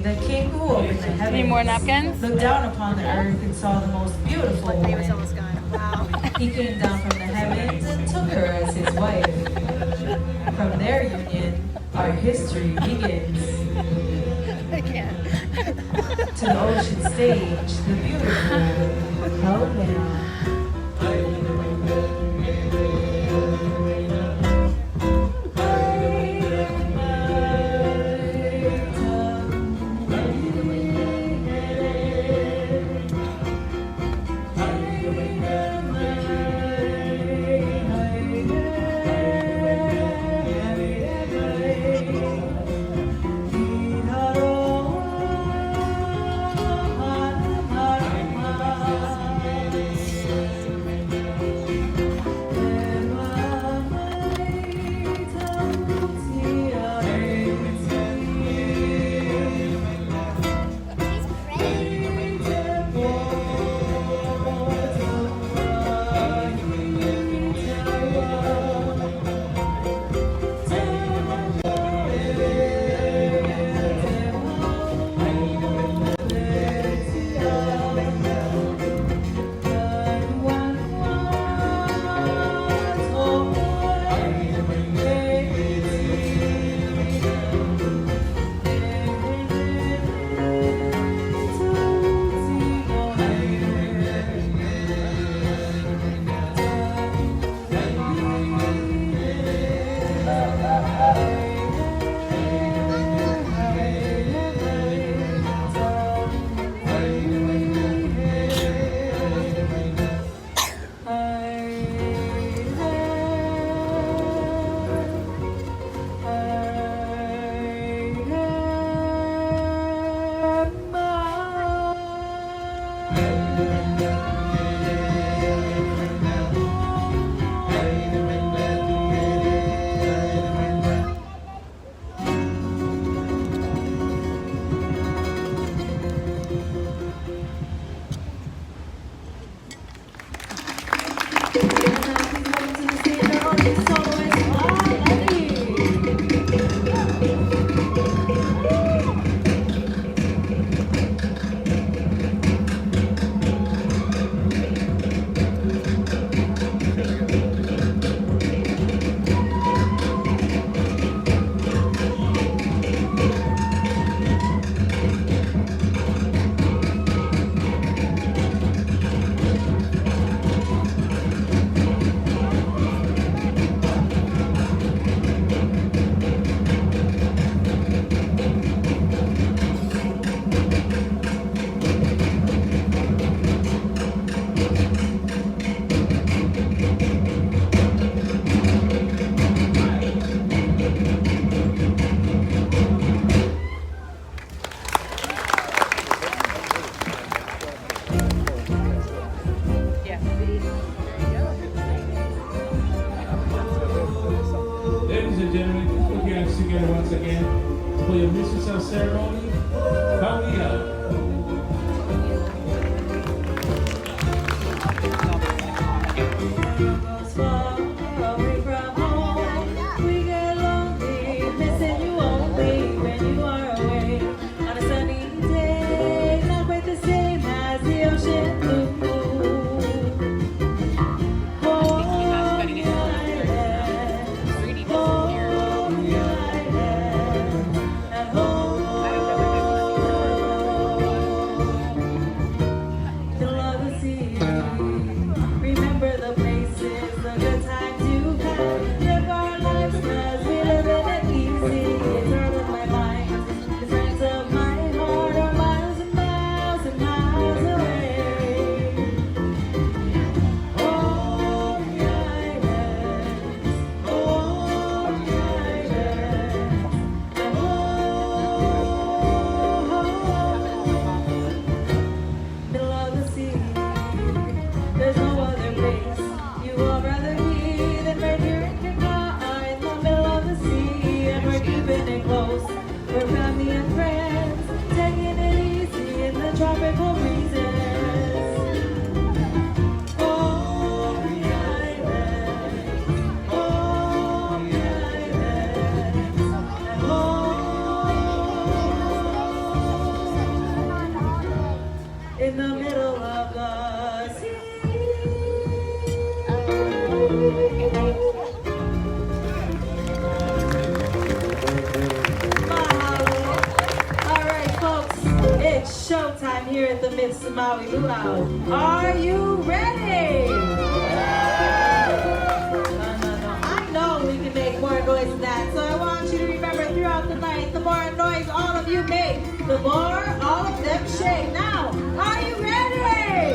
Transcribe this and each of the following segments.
The king who opened the heavens. Need more napkins? Looked down upon the earth and saw the most beautiful woman. almost gone. Wow. He came down from the heavens and took her as his wife. From their union, our history begins. I can't. To the ocean stage, the beautiful Helena. Ceremony, Maui Luau. here at the Myths of Maui Luau. Are you ready? No. I know we can make more noise than that, so I want you to remember throughout the night, the more noise all of you make, the more all of them shake. Now, are you ready?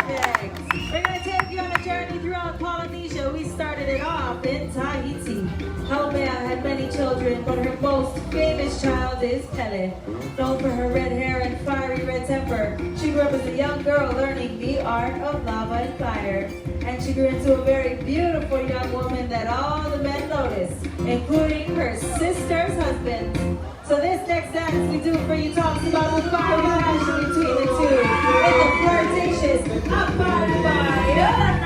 Perfect. We're going to take you on a journey throughout Polynesia. We started it off in Tahiti. Haumea had many children, but her most famous child is Pele. Known for her red hair and fiery red temper, she grew up as a young girl learning the art of lava and fire. And she grew into a very beautiful young woman that all the men noticed, including her sister's husband. So this next dance we do for you talks about the fiery passion between the two and the flirtatious Aparibayana.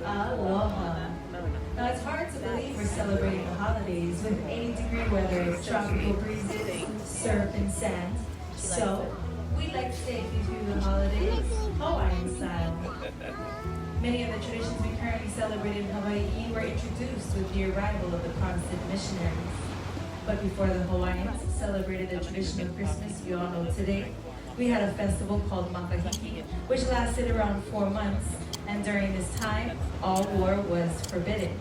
Aloha. Now it's hard to believe we're celebrating the holidays with 80-degree weather, tropical breezes, surf and sand. So we'd like to take you through the holidays Hawaiian style. Many of the traditions we currently celebrate in Hawaii were introduced with the arrival of the Protestant missionaries. But before the Hawaiians celebrated the tradition of Christmas we all know today, we had a festival called Makahiki, which lasted around 4 months, and during this time, all war was forbidden.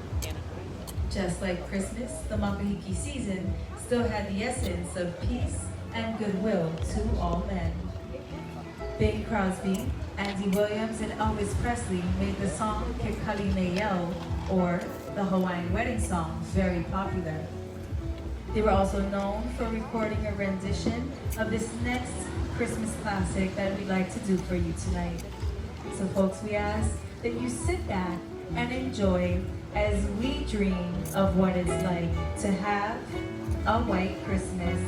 Just like Christmas, the Makahiki season still had the essence of peace and goodwill to all men. Bing Crosby, Andy Williams, and Elvis Presley made the song Kekali Neyel, or the Hawaiian wedding song, very popular. They were also known for recording a rendition of this next Christmas classic that we'd like to do for you tonight. So folks, we ask that you sit back and enjoy as we dream of what it's like to have a white Christmas.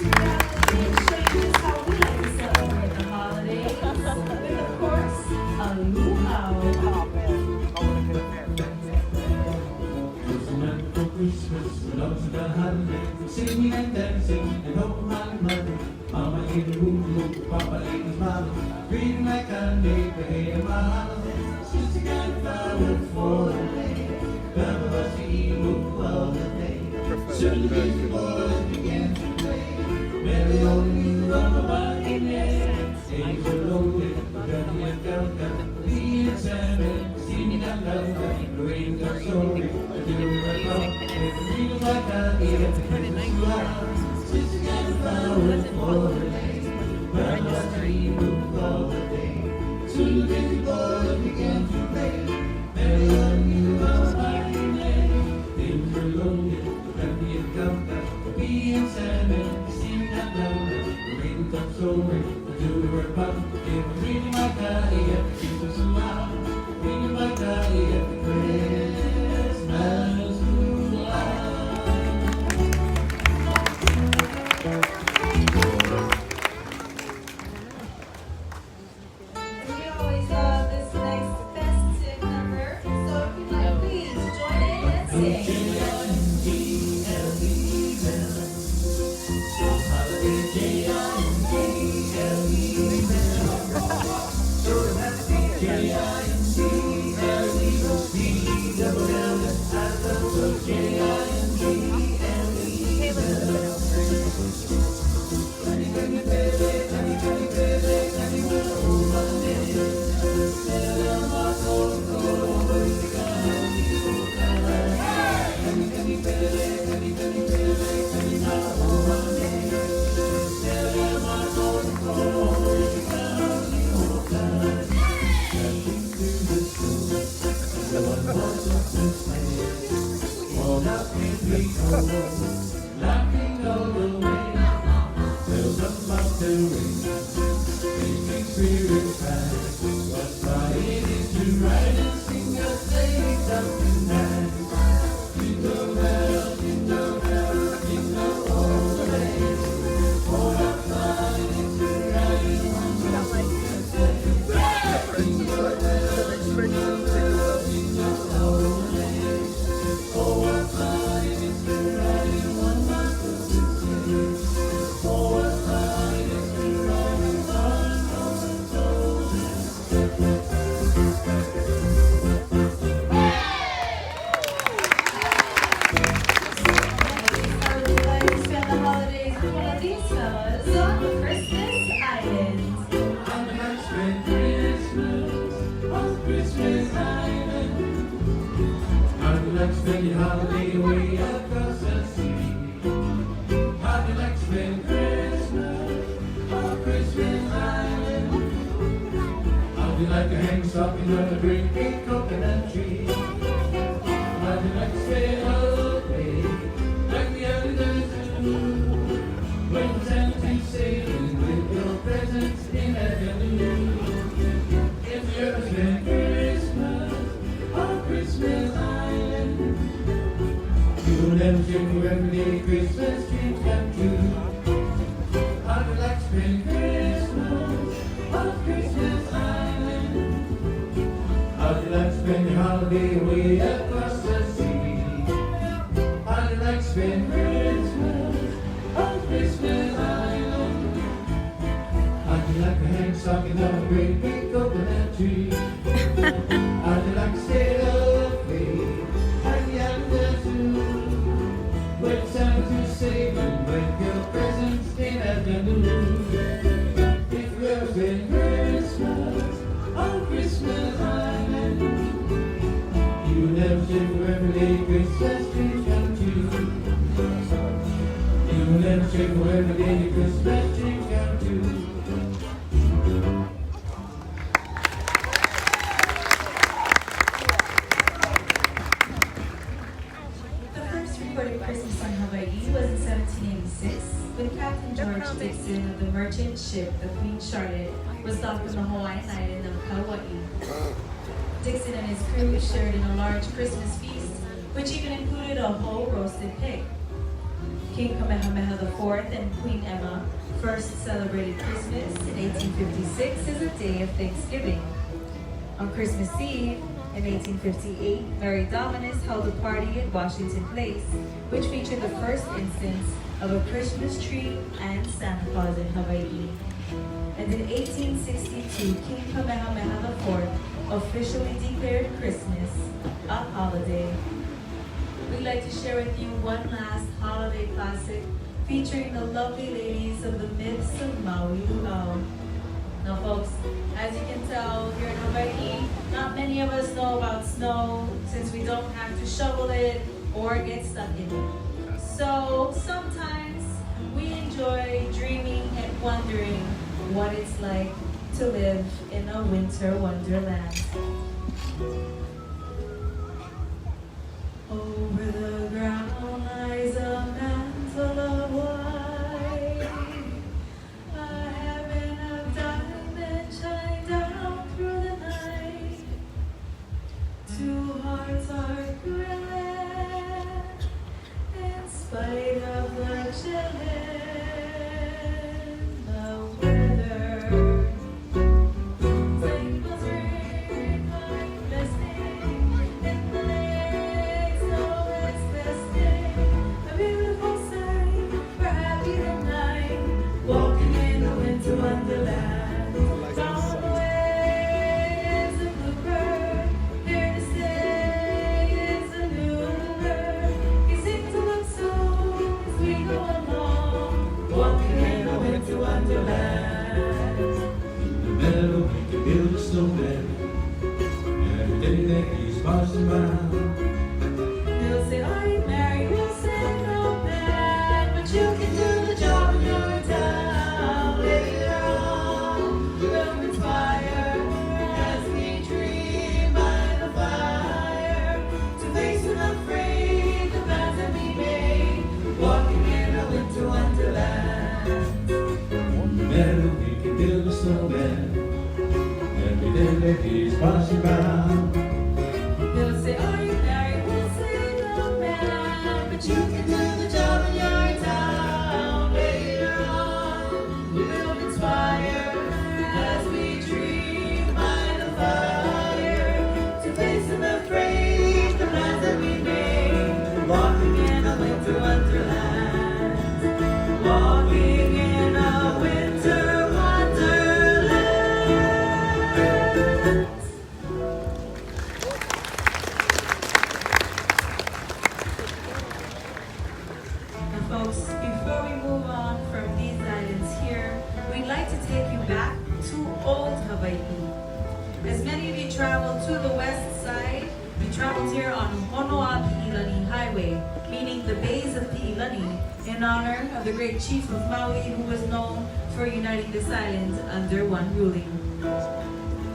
Reality show you just how we like to celebrate the holidays. With, of course, a luau. Oh man, I want to get a pair. For Christmas, loves of the holiday, singing and dancing and hoping my mother, Mama in the room, Papa in his mother, reading like candy, paying my holiday, sister got flowers for the day, Baba was the evil of the day, soon the Disney boys began to play, Merry old new rumble in there, angels are loaded, Gummy and Delta, Lee and Salmon, singing and love, the rain comes slowly, the dew right up, reading like candy, the Christmas flowers, sister got flowers for the day, Baba was the evil of the day, soon the Disney boys began to play, Merry old new rumble in there, angels are loaded, Gummy and Delta, Lee and Salmon, singing and love, the rain comes slowly, the dew right up, reading like candy, the Christmas flowers, reading like candy, the Christmas flowers. We always love this next festive number, so if you'd like, please join in and sing. Laughing all the way, bells up about the ring, making spirits high. What fun it is to ride and sing a sleigh something nice. Jingle bells, jingle bells, jingle all the way. Oh, what fun it is to ride in one sleigh. Jingle bells, jingle bells, jingle all the way. Oh, what fun it is to ride in one sleigh. Oh, what fun it is to ride in one sleigh. I would like to spend the holidays with one of these fellas on the Christmas Island. How do I spend Christmas on Christmas Island? How do you like to spend your holiday away across the sea? How do you like to spend Christmas on Christmas Island? How do you like to hang stocking on a great big coconut tree? How do you like to stay away like the others do? When Santa's sailing with your presents in a canoe. If you ever spend Christmas on Christmas Island, you'll never dream of every day Christmas dreams come true. How do you like to spend Christmas on Christmas Island? How do you like to spend your holiday away across the sea? How do you like to spend Christmas on Christmas Island? How do you like to hang stocking on a great big coconut tree? How do you like to stay away like the others do? When Santa's saving with your presents in a canoe. If you ever spend Christmas on Christmas Island, you never dream of every day Christmas dreams come true. You never dream of every day Christmas dreams come true. The first recorded Christmas on Hawaii was in 1786 when Captain George Dixon of the merchant ship the Queen Charlotte was docked on the Hawaiian island of Kauai. Dixon and his crew shared in a large Christmas feast, which even included a whole roasted pig. King Kamehameha IV and Queen Emma first celebrated Christmas in 1856 as a day of Thanksgiving. On Christmas Eve in 1858, Mary Dominus held a party at Washington Place, which featured the first instance of a Christmas tree and Santa Claus in Hawaii. And in 1862, King Kamehameha IV officially declared Christmas a holiday. We'd like to share with you one last holiday classic featuring the lovely ladies of the myths of Maui Luau. Now folks, as you can tell here in Hawaii, not many of us know about snow since we don't have to shovel it or get stuck in it. So sometimes we enjoy dreaming and wondering what it's like to live in a winter wonderland. Over the ground lies a mantle of white, a heaven of diamonds shine down through the night. Two hearts are glad in spite of the chilling the weather. Singles ring like blessing in the lakes, no expecting a beautiful sight. We're happy tonight, walking in a winter wonderland. Down the way is a bluebird, here to stay is a new bird. He seems to look so as we go along, walking in a winter wonderland. In the meadow, we can build a snowman. Every day that he's passing by. He'll say, "Are you married?" We'll say, "No, man, but you can do the job in your town." Later on, we'll inspire as we dream by the fire to face unafraid the plans that we made, walking in a winter wonderland. In the meadow, we can build a snowman. Every day that he's passing by. He'll say, "Are you married?" We'll say, "No, man, but you can do the job in your town." Later on, we'll inspire as we dream by the fire to face unafraid the plans that we made, walking in a winter wonderland, walking in a winter wonderland. Now folks, before we move on from these islands here, we'd like to take you back to old Hawaii. As many of you traveled to the west side, you traveled here on Honua Pi'ilani Highway, meaning the bays of Pi'ilani, in honor of the great chief of Maui who was known for uniting this island under one ruling.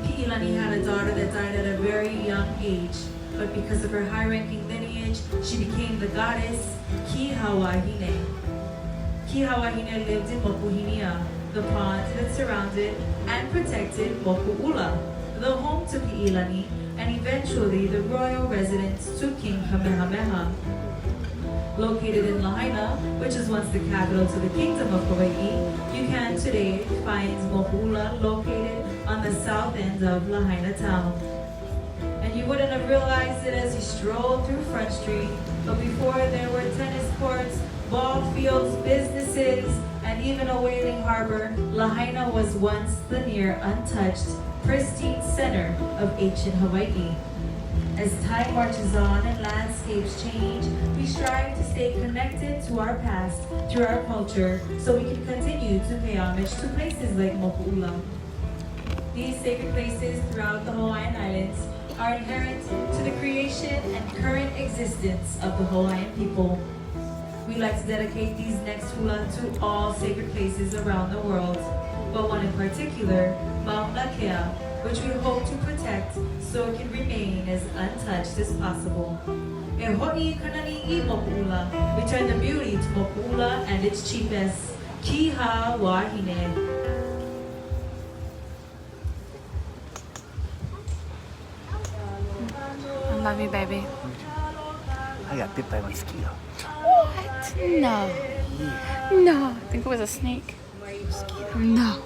Pi'ilani had a daughter that died at a very young age, but because of her high-ranking lineage, she became the goddess Kihawahine. Kihawahine lived in Mokuhinia, the pond that surrounded and protected Moku'ula, the home to Pi'ilani, and eventually the royal residence to King Kamehameha. Located in Lahaina, which is once the capital to the Kingdom of Hawaii, you can today find Moku'ula located on the south end of Lahaina town. And you wouldn't have realized it as you strolled through Front Street, but before there were tennis courts, ball fields, businesses, and even a whaling harbor, Lahaina was once the near untouched, pristine center of ancient Hawaii. As time marches on and landscapes change, we strive to stay connected to our past through our culture so we can continue to pay homage to places like Moku'ula. These sacred places throughout the Hawaiian Islands are inherent to the creation and current existence of the Hawaiian people. We like to dedicate these next hula to all sacred places around the world, but one in particular, Mauna Kea, which we hope to protect so it can remain as untouched as possible. E ho'i kanani'i Moku'ula, we turn the beauty to Moku'ula and its chiefess, Kiha Wahine. I love you, baby. I got bit by a mosquito. What? No. No, I think it was a snake. No.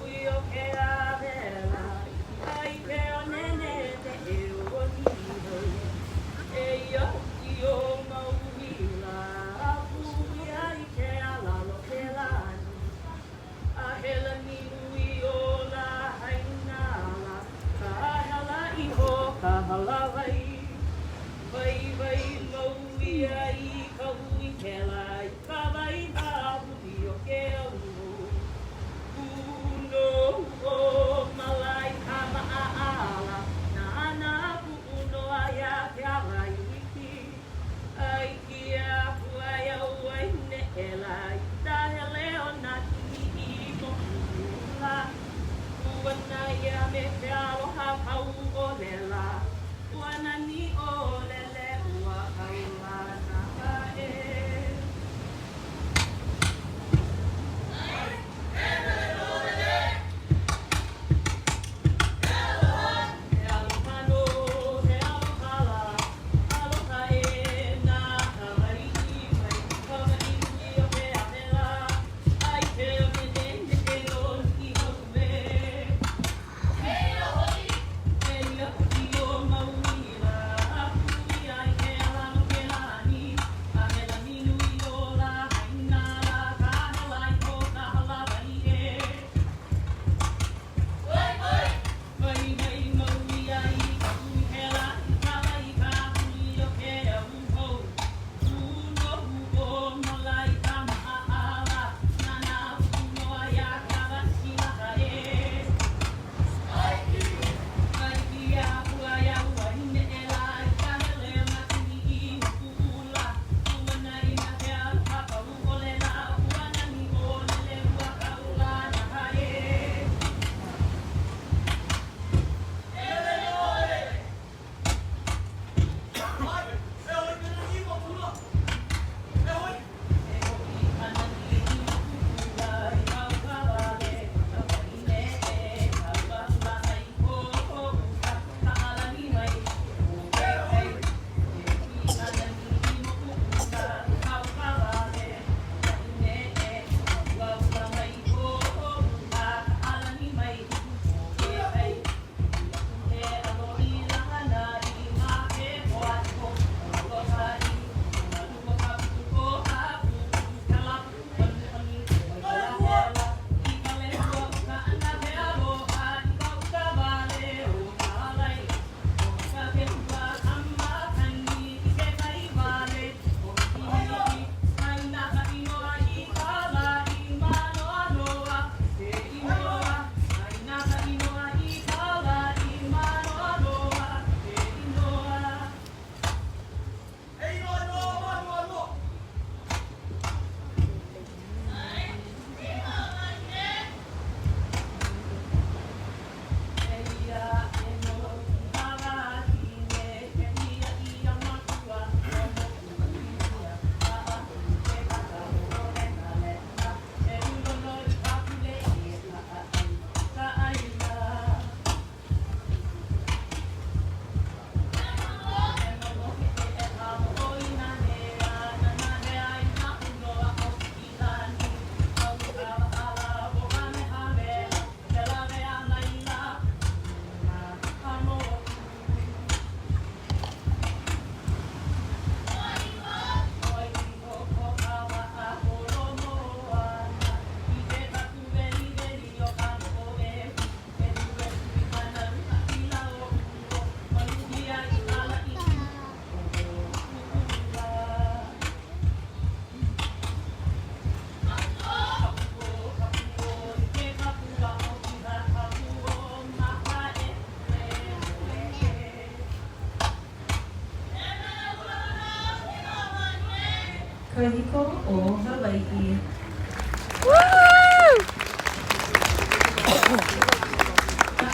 Kahiko o Hawaii.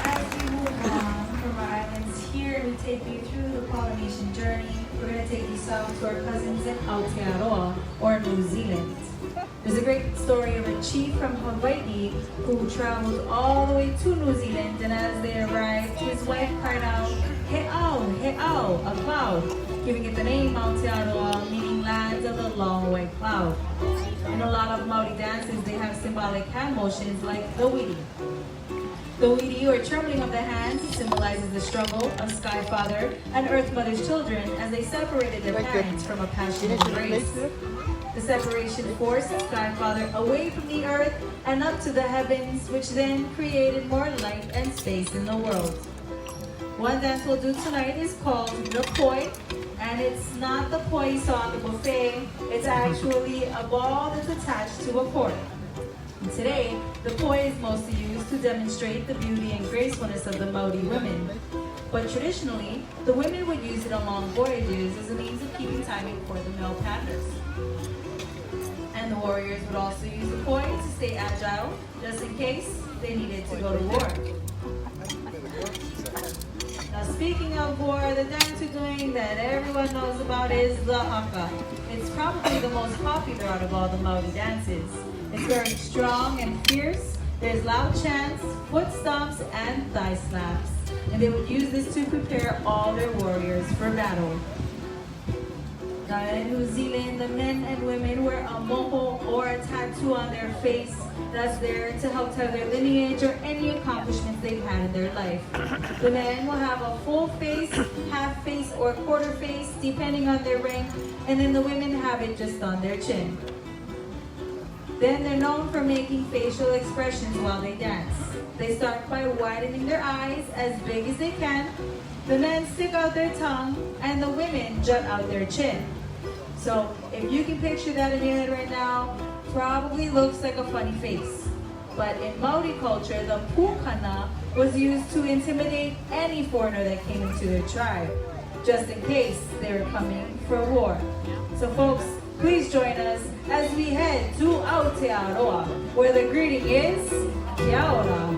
As we move on from our islands here, we take you through the pollination journey. We're going to take you south to our cousins in Aotearoa, or New Zealand. There's a great story of a chief from Hawaii who traveled all the way to New Zealand, and as they arrived, his wife cried out, "He ao, a cloud," giving it the name Aotearoa, meaning lands of the long white cloud. In a lot of Maori dances, they have symbolic hand motions like the wiri. The wiri, or trembling of the hands, symbolizes the struggle of Sky Father and Earth Mother's children as they separated their parents from a passionate embrace. The separation forced Sky Father away from the earth and up to the heavens, which then created more light and space in the world. One dance we'll do tonight is called the poi, and it's not the poi you saw at the buffet. It's actually a ball that's attached to a cord. And today, the poi is mostly used to demonstrate the beauty and gracefulness of the Maori women. But traditionally, the women would use it on long voyages as a means of keeping timing for the male paddlers. And the warriors would also use the poi to stay agile, just in case they needed to go to war. Now, speaking of war, the dance we're doing that everyone knows about is the haka. It's probably the most popular out of all the Maori dances. It's very strong and fierce. There's loud chants, foot stomps, and thigh slaps. And they would use this to prepare all their warriors for battle. Now in New Zealand, the men and women wear a moho or a tattoo on their face that's there to help tell their lineage or any accomplishments they've had in their life. The men will have a full face, half face, or quarter face, depending on their rank, and then the women have it just on their chin. Then they're known for making facial expressions while they dance. They start by widening their eyes as big as they can. The men stick out their tongue, and the women jut out their chin. So if you can picture that in your head right now, probably looks like a funny face. But in Maori culture, the pukana was used to intimidate any foreigner that came into their tribe, just in case they were coming for war. So folks, please join us as we head to Aotearoa, where the greeting is Kia ora.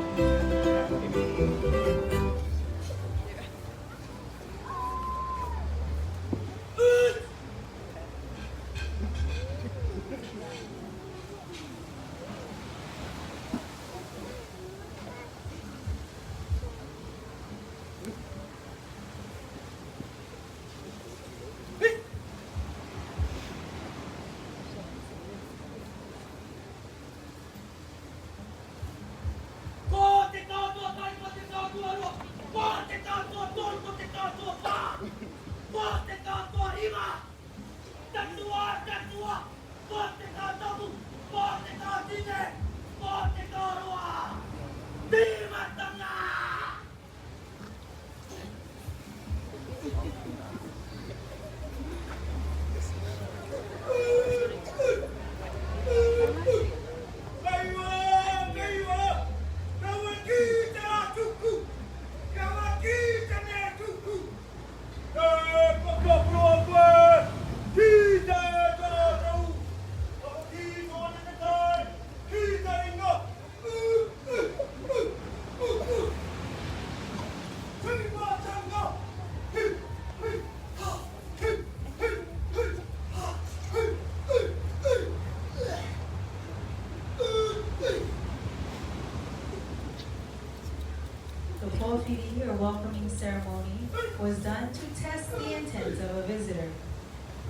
The Pōwhiri, or welcoming ceremony, was done to test the intent of a visitor.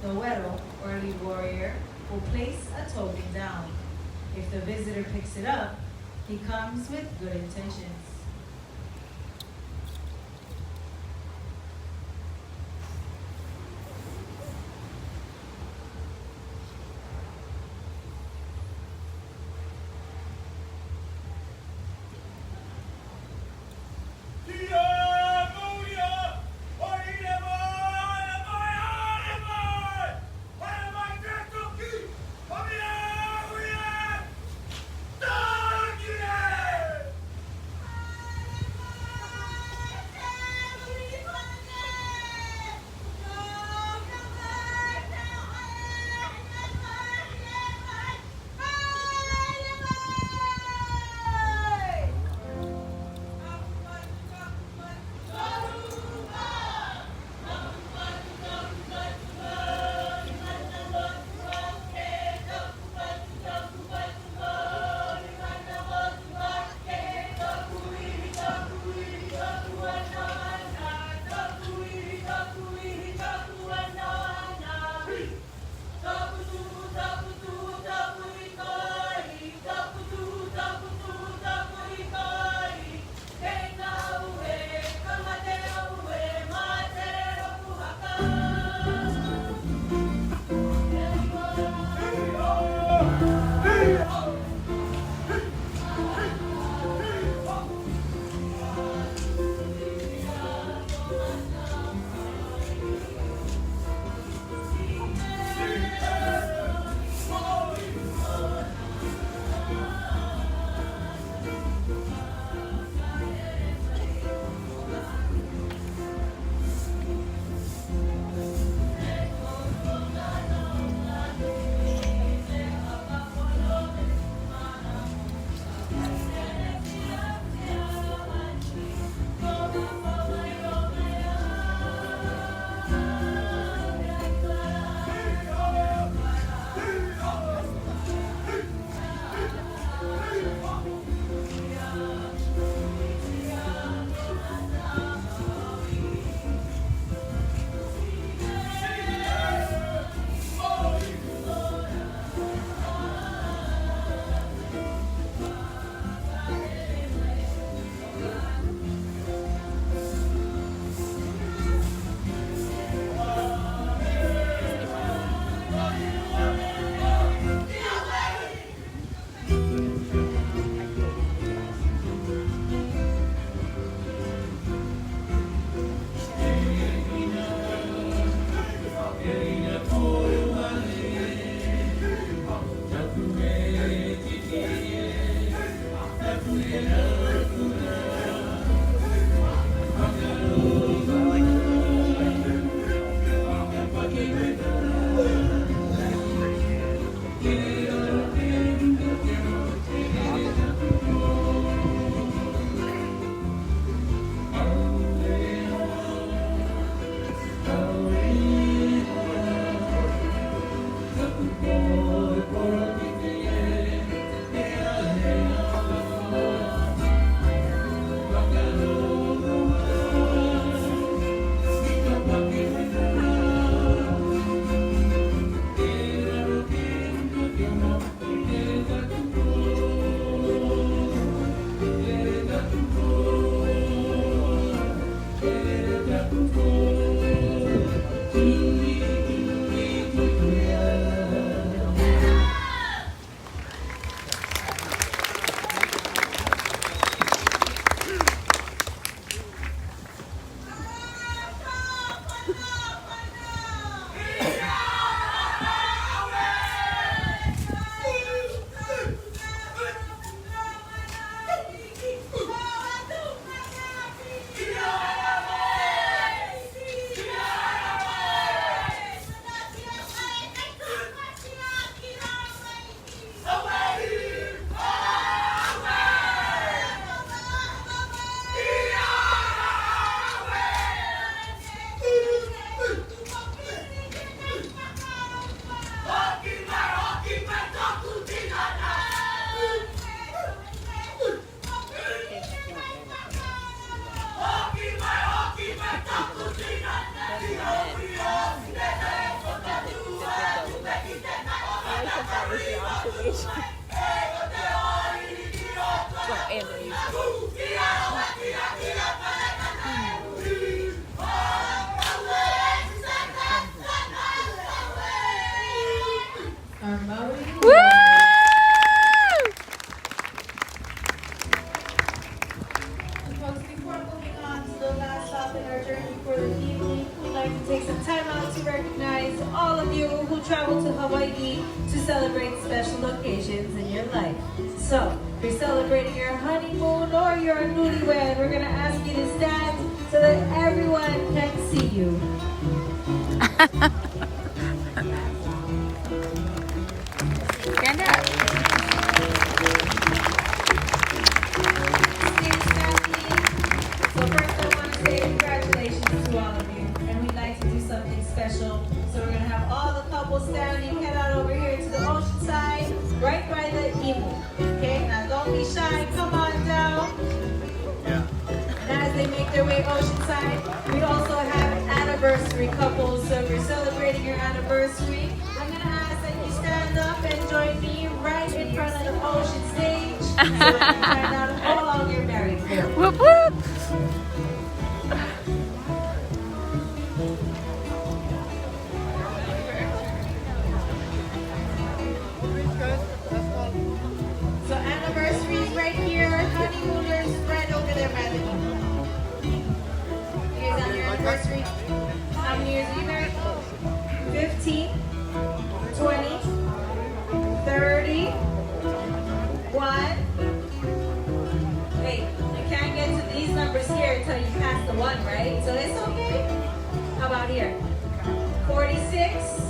The wero, or lead warrior, will place a token down. If the visitor picks it up, he comes with good intentions. Our Maui Woo! Luau. Folks, before moving on to the last stop in our journey for the evening, we'd like to take some time out to recognize all of you who travel to Hawaii to celebrate special occasions in your life. So, if you're celebrating your honeymoon or you're a newlywed, we're going to ask you to stand so that everyone can see you. Stand up. So first I want to say congratulations to all of you, and we'd like to do something special. So we're going to have all the couples standing, head out over here to the ocean side, right by the imu. Okay, now don't be shy, come on down. And as they make their way oceanside, we also have anniversary couples. So if you're celebrating your anniversary, I'm going to ask that you stand up and join me right in front of the ocean stage so we can find out how long you're married for. Whoop whoop. So anniversaries right here, honeymooners right over there by the pool. You guys on your anniversary? How many years are you married? 15, 20, 30, 1. Wait, you can't get to these numbers here until you pass the 1, right? So it's okay. How about here? 46.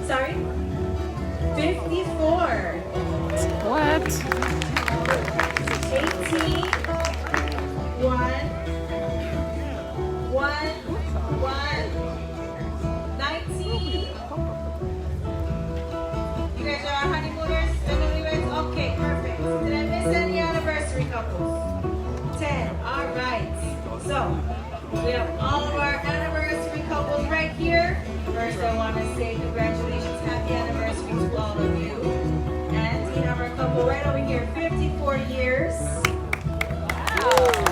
Sorry? 54. What? 18, 1, 19. You guys are honeymooners and newlyweds? Okay, perfect. Did I miss any anniversary couples? 10. All right. So, we have all of our anniversary couples right here. First, I want to say congratulations, happy anniversary to all of you. And we have our couple right over here, 54 years. Wow.